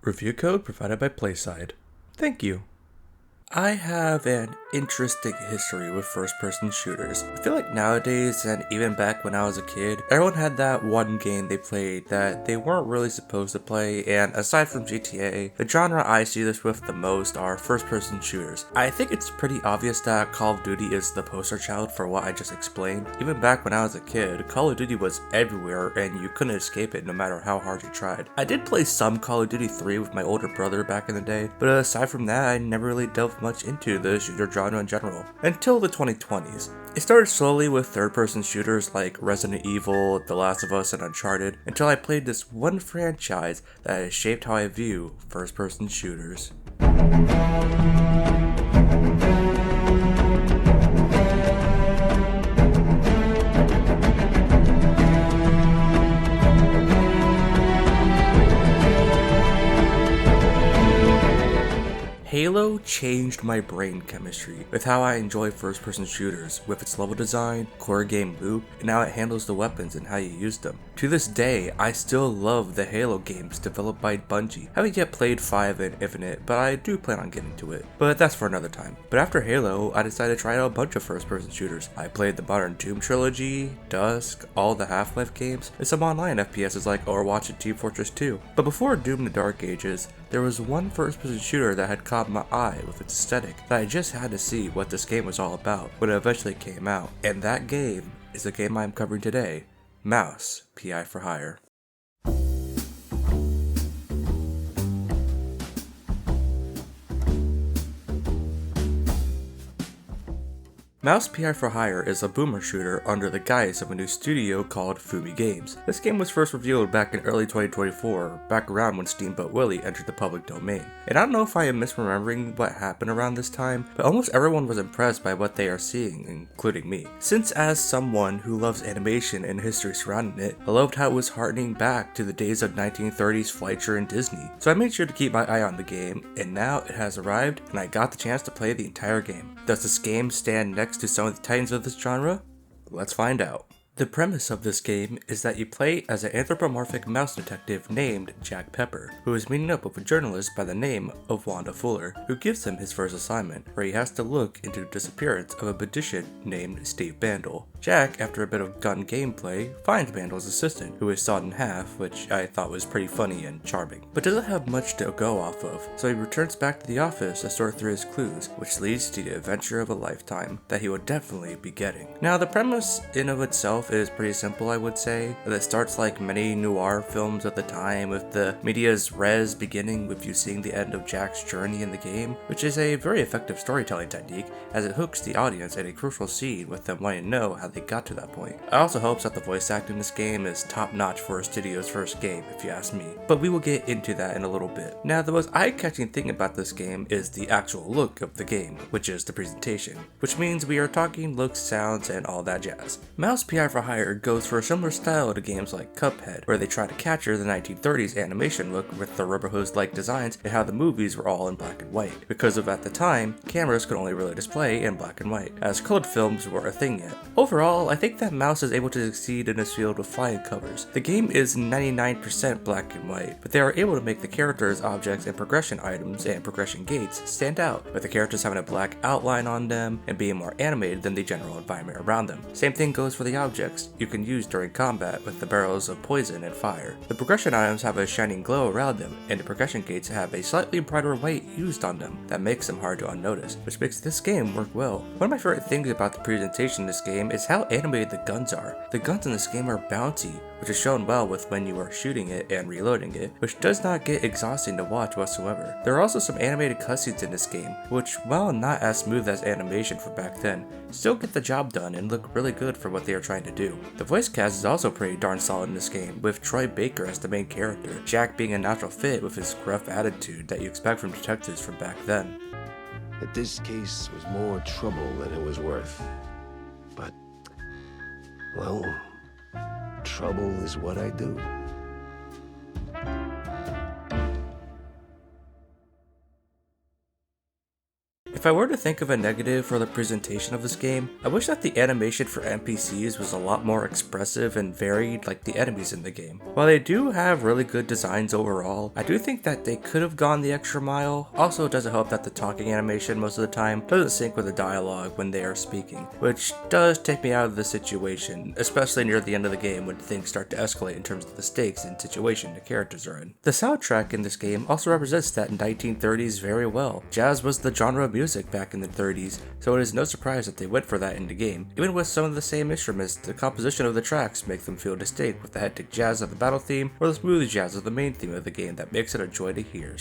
Review code provided by Playside. Thank you. I have an interesting history with first-person shooters. I feel like nowadays, and even back when I was a kid, everyone had that one game they played that they weren't really supposed to play, and aside from GTA, the genre I see this with the most are first-person shooters. I think it's pretty obvious that Call of Duty is the poster child for what I just explained. Even back when I was a kid, Call of Duty was everywhere and you couldn't escape it no matter how hard you tried. I did play some Call of Duty 3 with my older brother back in the day, but aside from that, I never really delved much into the shooter genre in general, until the 2020s. It started slowly with third-person shooters like Resident Evil, The Last of Us, and Uncharted, until I played this one franchise that has shaped how I view first-person shooters. Halo changed my brain chemistry with how I enjoy first-person shooters, with its level design, core game loop, and how it handles the weapons and how you use them. To this day, I still love the Halo games developed by Bungie. I haven't yet played 5 and Infinite, but I do plan on getting to it. But that's for another time. But after Halo, I decided to try out a bunch of first-person shooters. I played the Modern Doom trilogy, Dusk, all the Half-Life games, and some online FPSs like Overwatch and Team Fortress 2. But before Doom the Dark Ages, there was one first-person shooter that had caught my eye with its aesthetic that I just had to see what this game was all about when it eventually came out. And that game is the game I'm covering today, Mouse PI for Hire. Mouse PI for Hire is a boomer shooter under the guise of a new studio called Fumi Games. This game was first revealed back in early 2024, back around when Steamboat Willie entered the public domain. And I don't know if I am misremembering what happened around this time, but almost everyone was impressed by what they are seeing, including me. Since as someone who loves animation and history surrounding it, I loved how it was harkening back to the days of 1930s Fleischer and Disney. So I made sure to keep my eye on the game, and now it has arrived and I got the chance to play the entire game. Does this game stand next to some of the titans of this genre? Let's find out. The premise of this game is that you play as an anthropomorphic mouse detective named Jack Pepper, who is meeting up with a journalist by the name of Wanda Fuller, who gives him his first assignment, where he has to look into the disappearance of a magician named Steve Bandle. Jack, after a bit of gun gameplay, finds Bandle's assistant, who is sawed in half, which I thought was pretty funny and charming, but doesn't have much to go off of, so he returns back to the office to sort through his clues, which leads to the adventure of a lifetime that he will definitely be getting. Now, the premise in of itself is pretty simple, I would say. It starts like many noir films at the time, with the media's res beginning with you seeing the end of Jack's journey in the game, which is a very effective storytelling technique as it hooks the audience at a crucial scene with them wanting to know how they got to that point. It also helps that the voice acting in this game is top notch for a studio's first game, if you ask me, but we will get into that in a little bit. Now, the most eye-catching thing about this game is the actual look of the game, which is the presentation, which means we are talking looks, sounds, and all that jazz. Mouse PI for Hire goes for a similar style to games like Cuphead, where they try to capture the 1930s animation look with the rubber hose-like designs and how the movies were all in black and white, because of at the time, cameras could only really display in black and white, as colored films were a thing yet. Overall, I think that Mouse is able to succeed in this field with flying colors. The game is 99% black and white, but they are able to make the characters, objects, and progression items and progression gates stand out, with the characters having a black outline on them and being more animated than the general environment around them. Same thing goes for the objects you can use during combat with the barrels of poison and fire. The progression items have a shining glow around them, and the progression gates have a slightly brighter white used on them that makes them hard to unnotice, which makes this game work well. One of my favorite things about the presentation in this game is how animated the guns are. The guns in this game are bouncy, which is shown well with when you are shooting it and reloading it, which does not get exhausting to watch whatsoever. There are also some animated cutscenes in this game, which, while not as smooth as animation from back then, still get the job done and look really good for what they are trying to do. The voice cast is also pretty darn solid in this game, with Troy Baker as the main character, Jack being a natural fit with his gruff attitude that you expect from detectives from back then. That this case was more trouble than it was worth. But, well, trouble is what I do. If I were to think of a negative for the presentation of this game, I wish that the animation for NPCs was a lot more expressive and varied like the enemies in the game. While they do have really good designs overall, I do think that they could have gone the extra mile. Also, it doesn't help that the talking animation most of the time doesn't sync with the dialogue when they are speaking, which does take me out of the situation, especially near the end of the game when things start to escalate in terms of the stakes and situation the characters are in. The soundtrack in this game also represents that 1930s very well. Jazz was the genre of music back in the 30s, so it is no surprise that they went for that in the game. Even with some of the same instruments, the composition of the tracks make them feel distinct, with the hectic jazz of the battle theme or the smooth jazz of the main theme of the game that makes it a joy to hear.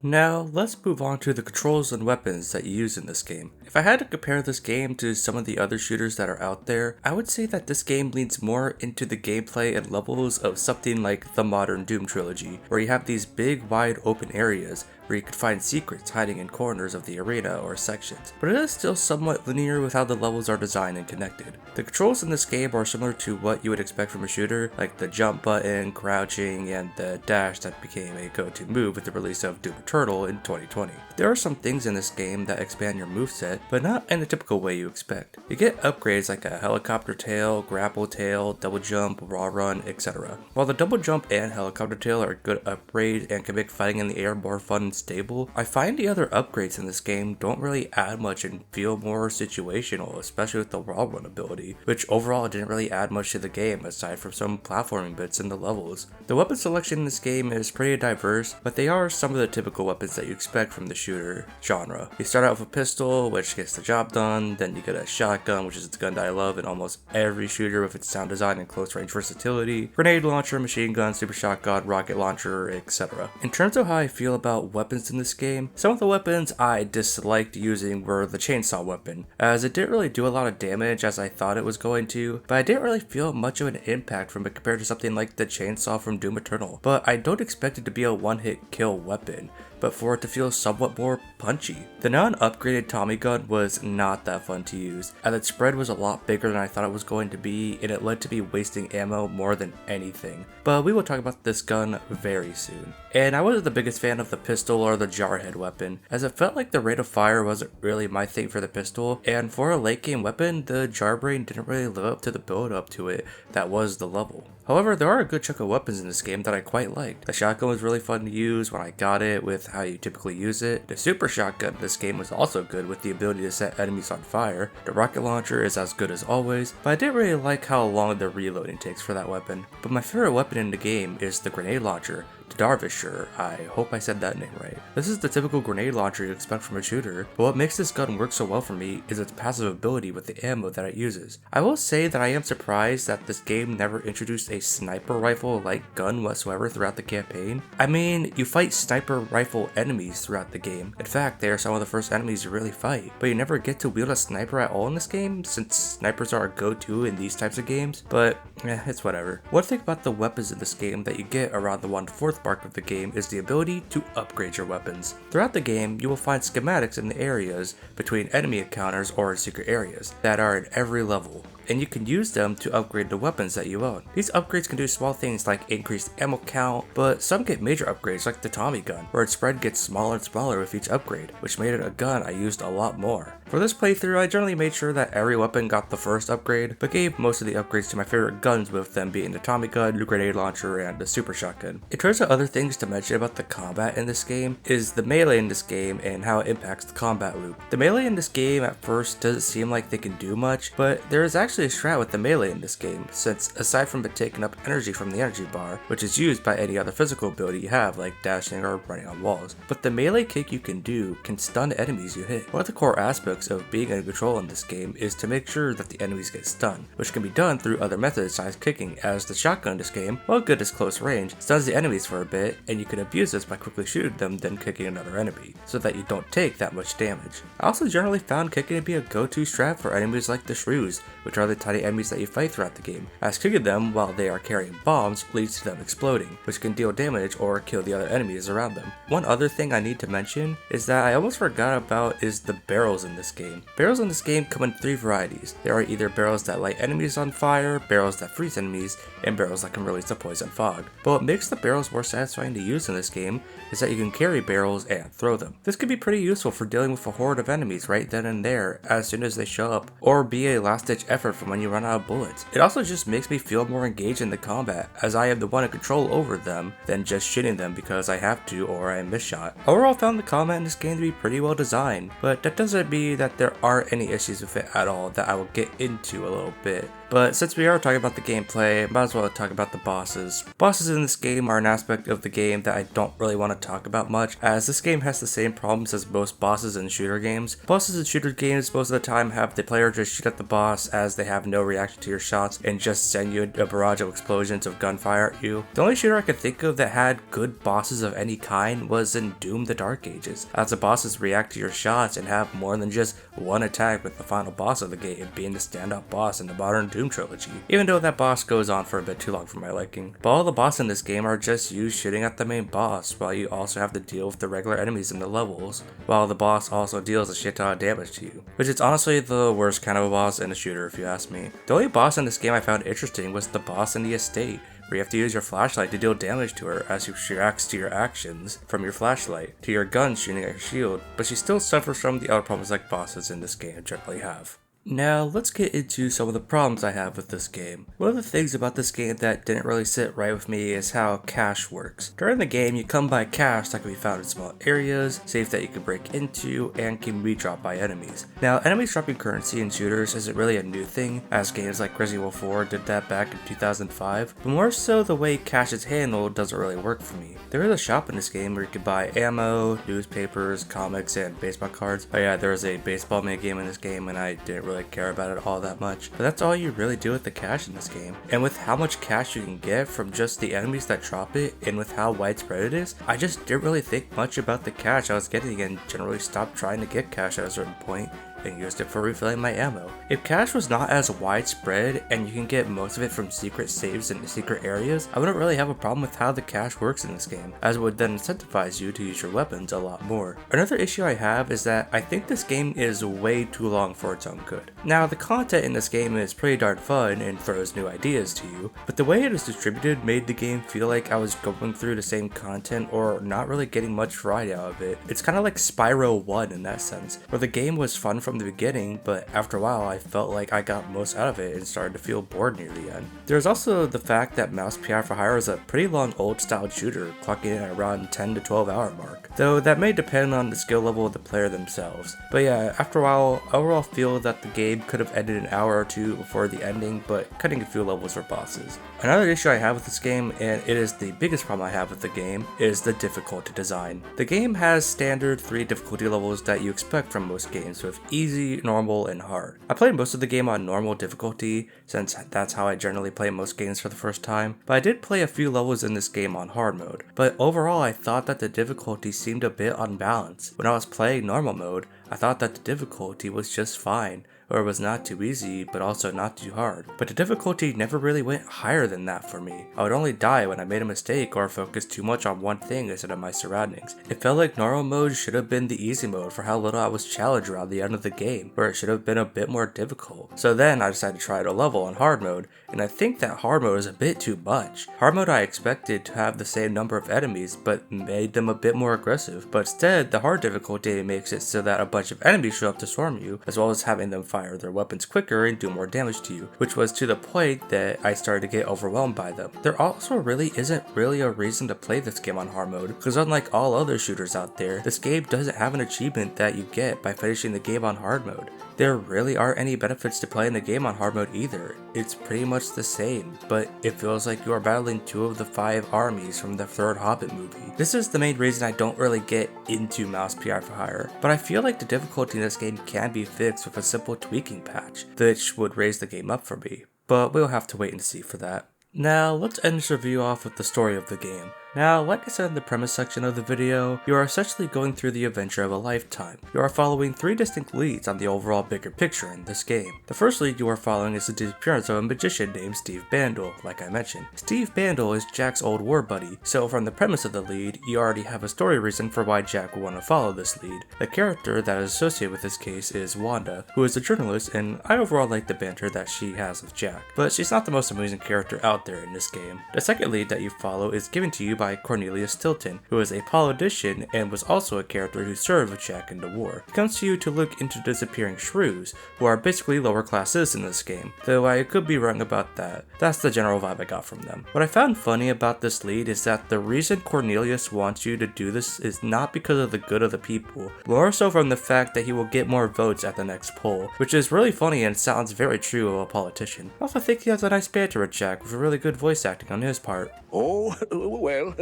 Now, let's move on to the controls and weapons that you use in this game. If I had to compare this game to some of the other shooters that are out there, I would say that this game leans more into the gameplay and levels of something like the modern Doom trilogy, where you have these big wide open areas where you could find secrets hiding in corners of the arena or sections, but it is still somewhat linear with how the levels are designed and connected. The controls in this game are similar to what you would expect from a shooter, like the jump button, crouching, and the dash that became a go-to move with the release of Doom Eternal in 2020. There are some things in this game that expand your moveset, but not in the typical way you expect. You get upgrades like a helicopter tail, grapple tail, double jump, raw run, etc. While the double jump and helicopter tail are good upgrades and can make fighting in the air more fun and stable, I find the other upgrades in this game don't really add much and feel more situational, especially with the raw run ability, which overall didn't really add much to the game aside from some platforming bits in the levels. The weapon selection in this game is pretty diverse, but they are some of the typical weapons that you expect from the shooter genre. You start out with a pistol, which gets the job done, then you get a shotgun, which is the gun that I love in almost every shooter with its sound design and close range versatility, grenade launcher, machine gun, super shotgun, rocket launcher, etc. In terms of how I feel about weapons in this game, some of the weapons I disliked using were the chainsaw weapon, as it didn't really do a lot of damage as I thought it was going to, but I didn't really feel much of an impact from it compared to something like the chainsaw from Doom Eternal. But I don't expect it to be a one-hit kill weapon, but for it to feel somewhat more punchy. The non-upgraded Tommy gun was not that fun to use, and its spread was a lot bigger than I thought it was going to be, and it led to me wasting ammo more than anything. But we will talk about this gun very soon. And I wasn't the biggest fan of the pistol or the jarhead weapon, as it felt like the rate of fire wasn't really my thing for the pistol, and for a late game weapon, the jarbrain didn't really live up to the build up to it that was the level. However, there are a good chunk of weapons in this game that I quite liked. The shotgun was really fun to use when I got it with how you typically use it. The super shotgun in this game was also good with the ability to set enemies on fire. The rocket launcher is as good as always, but I didn't really like how long the reloading takes for that weapon. But my favorite weapon in the game is the grenade launcher. Darvisher, I hope I said that name right. This is the typical grenade launcher you expect from a shooter, but what makes this gun work so well for me is its passive ability with the ammo that it uses. I will say that I am surprised that this game never introduced a sniper rifle like gun whatsoever throughout the campaign. I mean, you fight sniper rifle enemies throughout the game. In fact, they are some of the first enemies you really fight, but you never get to wield a sniper at all in this game since snipers are a go-to in these types of games, but it's whatever. One thing about the weapons in this game that you get around the 1/4 mark of the game is the ability to upgrade your weapons. Throughout the game, you will find schematics in the areas between enemy encounters or in secret areas that are in every level, and you can use them to upgrade the weapons that you own. These upgrades can do small things like increased ammo count, but some get major upgrades like the Tommy gun, where its spread gets smaller and smaller with each upgrade, which made it a gun I used a lot more. For this playthrough, I generally made sure that every weapon got the first upgrade, but gave most of the upgrades to my favorite guns, with them being the Tommy gun, the grenade launcher, and the super shotgun. In terms of other things to mention about the combat in this game is the melee in this game and how it impacts the combat loop. The melee in this game at first doesn't seem like they can do much, but there is actually actually a strat with the melee in this game, since aside from it taking up energy from the energy bar, which is used by any other physical ability you have like dashing or running on walls, but the melee kick you can do can stun enemies you hit. One of the core aspects of being in control in this game is to make sure that the enemies get stunned, which can be done through other methods such as kicking, as the shotgun in this game, while good as close range, stuns the enemies for a bit, and you can abuse this by quickly shooting them then kicking another enemy, so that you don't take that much damage. I also generally found kicking to be a go-to strat for enemies like the shrews, which are the tiny enemies that you fight throughout the game, as kicking them while they are carrying bombs leads to them exploding, which can deal damage or kill the other enemies around them. One other thing I need to mention is that I almost forgot about is the barrels in this game. Barrels in this game come in 3 varieties. There are either barrels that light enemies on fire, barrels that freeze enemies, and barrels that can release a poison fog. But what makes the barrels more satisfying to use in this game is that you can carry barrels and throw them. This could be pretty useful for dealing with a horde of enemies right then and there as soon as they show up, or be a last ditch effort from when you run out of bullets. It also just makes me feel more engaged in the combat, as I am the one in control over them than just shooting them because I have to or I miss shot. Overall, I found the combat in this game to be pretty well designed, but that doesn't mean that there aren't any issues with it at all that I will get into a little bit. But since we are talking about the gameplay, I might as well talk about the bosses. Bosses in this game are an aspect of the game that I don't really want to talk about much, as this game has the same problems as most bosses in shooter games. Bosses in shooter games most of the time have the player just shoot at the boss as they have no reaction to your shots and just send you a barrage of explosions of gunfire at you. The only shooter I could think of that had good bosses of any kind was in Doom the Dark Ages, as the bosses react to your shots and have more than just one attack, with the final boss of the game being the standout boss in the modern Doom trilogy, even though that boss goes on for a bit too long for my liking. But all the bosses in this game are just you shooting at the main boss, while you also have to deal with the regular enemies in the levels, while the boss also deals a shit ton of damage to you, which is honestly the worst kind of a boss in a shooter if you ask me. The only boss in this game I found interesting was the boss in the estate, where you have to use your flashlight to deal damage to her as she reacts to your actions from your flashlight, to your gun shooting at your shield, but she still suffers from the other problems like bosses in this game generally have. Now, let's get into some of the problems I have with this game. One of the things about this game that didn't really sit right with me is how cash works. During the game, you come by cash that can be found in small areas, safe that you can break into, and can be dropped by enemies. Now, enemies dropping currency in shooters isn't really a new thing, as games like Resident Evil 4 did that back in 2005, but more so the way cash is handled doesn't really work for me. There is a shop in this game where you can buy ammo, newspapers, comics, and baseball cards. Oh yeah, there is a baseball minigame in this game, and I didn't really care about it all that much, but that's all you really do with the cash in this game. And with how much cash you can get from just the enemies that drop it, and with how widespread it is, I just didn't really think much about the cash I was getting and generally stopped trying to get cash at a certain point and used it for refilling my ammo. If cash was not as widespread and you can get most of it from secret saves in secret areas, I wouldn't really have a problem with how the cash works in this game, as it would then incentivize you to use your weapons a lot more. Another issue I have is that I think this game is way too long for its own good. Now, the content in this game is pretty darn fun and throws new ideas to you, but the way it is distributed made the game feel like I was going through the same content or not really getting much variety out of it. It's kind of like Spyro 1 in that sense, where the game was fun from the beginning, but after a while I felt like I got most out of it and started to feel bored near the end. There's also the fact that Mouse PI for Hire is a pretty long old style shooter, clocking in at around 10 to 12 hour mark, though that may depend on the skill level of the player themselves. But yeah, after a while, I overall feel that the game could have ended an hour or two before the ending, but cutting a few levels for bosses. Another issue I have with this game, and it is the biggest problem I have with the game, is the difficulty design. The game has standard 3 difficulty levels that you expect from most games, with easy, normal, and hard. I played most of the game on normal difficulty, since that's how I generally play most games for the first time, but I did play a few levels in this game on hard mode. But overall, I thought that the difficulty seemed a bit unbalanced. When I was playing normal mode, I thought that the difficulty was just fine, or it was not too easy, but also not too hard. But the difficulty never really went higher than that for me. I would only die when I made a mistake or focused too much on one thing instead of my surroundings. It felt like normal mode should have been the easy mode for how little I was challenged around the end of the game, where it should have been a bit more difficult. So then I decided to try a level on hard mode, and I think that hard mode is a bit too much. Hard mode I expected to have the same number of enemies, but made them a bit more aggressive. But instead, the hard difficulty makes it so that a bunch of enemies show up to swarm you, as well as having them fight fire their weapons quicker and do more damage to you, which was to the point that I started to get overwhelmed by them. There also really isn't really a reason to play this game on hard mode, because unlike all other shooters out there, this game doesn't have an achievement that you get by finishing the game on hard mode. There really aren't any benefits to playing the game on hard mode either. It's pretty much the same, but it feels like you are battling 2 of the 5 armies from the 3rd Hobbit movie. This is the main reason I don't really get into Mouse PI for Hire, but I feel like the difficulty in this game can be fixed with a simple tweaking patch, which would raise the game up for me, but we'll have to wait and see for that. Now, let's end this review off with the story of the game. Now, like I said in the premise section of the video, you are essentially going through the adventure of a lifetime. You are following 3 distinct leads on the overall bigger picture in this game. The first lead you are following is the disappearance of a magician named Steve Bandle, like I mentioned. Steve Bandle is Jack's old war buddy, so from the premise of the lead, you already have a story reason for why Jack will want to follow this lead. The character that is associated with this case is Wanda, who is a journalist, and I overall like the banter that she has with Jack. But she's not the most amusing character out there in this game. The second lead that you follow is given to you by Cornelius Stilton, who is a politician and was also a character who served with Jack in the war. He comes to you to look into disappearing shrews, who are basically lower class citizens in this game, though I could be wrong about that. That's the general vibe I got from them. What I found funny about this lead is that the reason Cornelius wants you to do this is not because of the good of the people, more so from the fact that he will get more votes at the next poll, which is really funny and sounds very true of a politician. I also think he has a nice banter with Jack with really good voice acting on his part. Oh, well,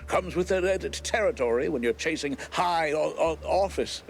comes with the territory when you're chasing high office.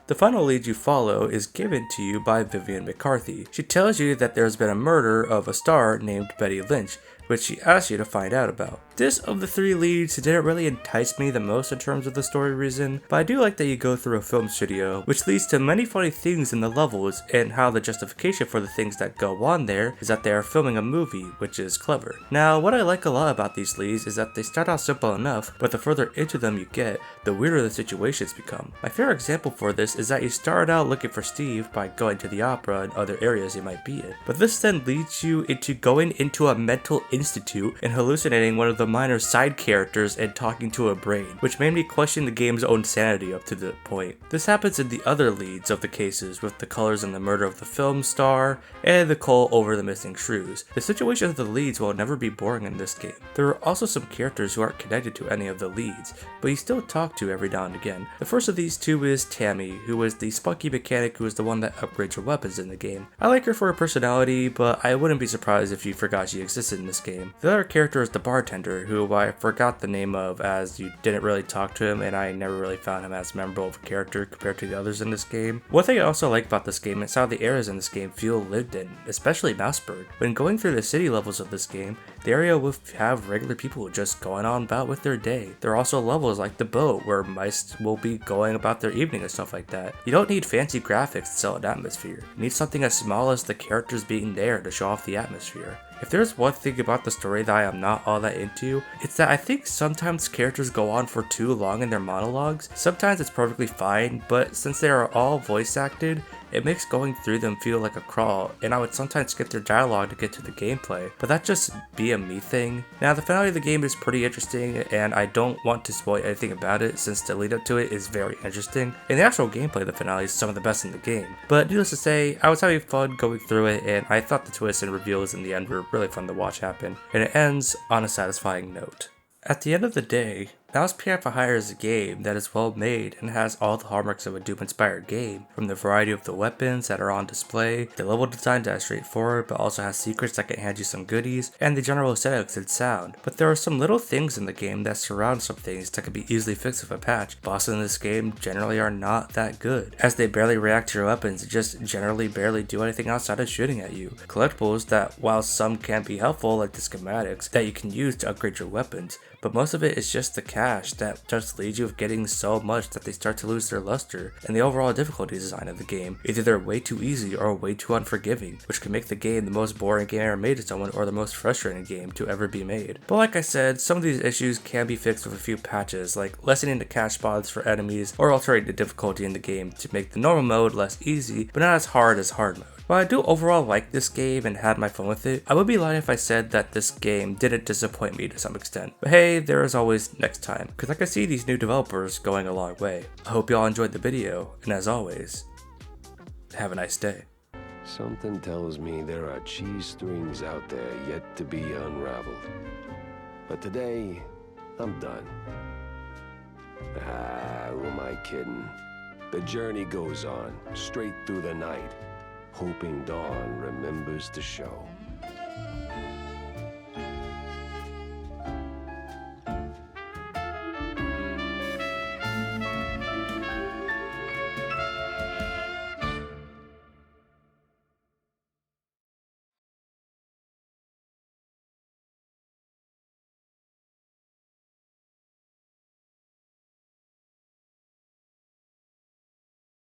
The final lead you follow is given to you by Vivian McCarthy. She tells you that there's been a murder of a star named Betty Lynch, which she asks you to find out about. This of the 3 leads didn't really entice me the most in terms of the story reason, but I do like that you go through a film studio, which leads to many funny things in the levels, and how the justification for the things that go on there is that they are filming a movie, which is clever. Now, what I like a lot about these leads is that they start out simple enough, but the further into them you get, the weirder the situations become. My favorite example for this is that you start out looking for Steve by going to the opera and other areas he might be in, but this then leads you into going into a mental institute and hallucinating one of the minor side characters and talking to a brain, which made me question the game's own sanity up to that point. This happens in the other leads of the cases, with the colors and the murder of the film star, and the call over the missing shrews. The situation of the leads will never be boring in this game. There are also some characters who aren't connected to any of the leads, but you still talk to every now and again. The first of these 2 is Tammy, who is the spunky mechanic who is the one that upgrades your weapons in the game. I like her for her personality, but I wouldn't be surprised if you forgot she existed in this game. The other character is the bartender, who I forgot the name of as you didn't really talk to him and I never really found him as memorable of a character compared to the others in this game. One thing I also like about this game is how the areas in this game feel lived in, especially Mouseburg. When going through the city levels of this game, the area will have regular people just going on about with their day. There are also levels like the boat where mice will be going about their evening and stuff like that. You don't need fancy graphics to sell an atmosphere. You need something as small as the characters being there to show off the atmosphere. If there's one thing about the story that I am not all that into, it's that I think sometimes characters go on for too long in their monologues. Sometimes it's perfectly fine, but since they are all voice acted, it makes going through them feel like a crawl, and I would sometimes skip their dialogue to get to the gameplay, but that just be a me thing. Now, the finale of the game is pretty interesting, and I don't want to spoil anything about it since the lead up to it is very interesting, and the actual gameplay of the finale is some of the best in the game. But needless to say, I was having fun going through it, and I thought the twists and reveals in the end were really fun to watch happen, and it ends on a satisfying note. At the end of the day, Mouse PI for Hire is a game that is well made and has all the hallmarks of a Doom-inspired game, from the variety of the weapons that are on display, the level design that is straightforward but also has secrets that can hand you some goodies, and the general aesthetics and sound. But there are some little things in the game that surround some things that can be easily fixed with a patch. Bosses in this game generally are not that good, as they barely react to your weapons and just generally barely do anything outside of shooting at you. Collectibles that, while some can be helpful like the schematics that you can use to upgrade your weapons, but most of it is just the cash that just leads you with getting so much that they start to lose their luster, and the overall difficulty design of the game. Either they're way too easy or way too unforgiving, which can make the game the most boring game ever made to someone or the most frustrating game to ever be made. But like I said, some of these issues can be fixed with a few patches, like lessening the cash spots for enemies or altering the difficulty in the game to make the normal mode less easy, but not as hard as hard mode. While I do overall like this game and had my fun with it, I would be lying if I said that this game didn't disappoint me to some extent. But hey, there is always next time, because I can see these new developers going a long way. I hope y'all enjoyed the video, and as always, Have a nice day. Something tells me there are cheese strings out there yet to be unraveled. But today, I'm done. Who am I kidding? The journey goes on, straight through the night, hoping dawn remembers to show.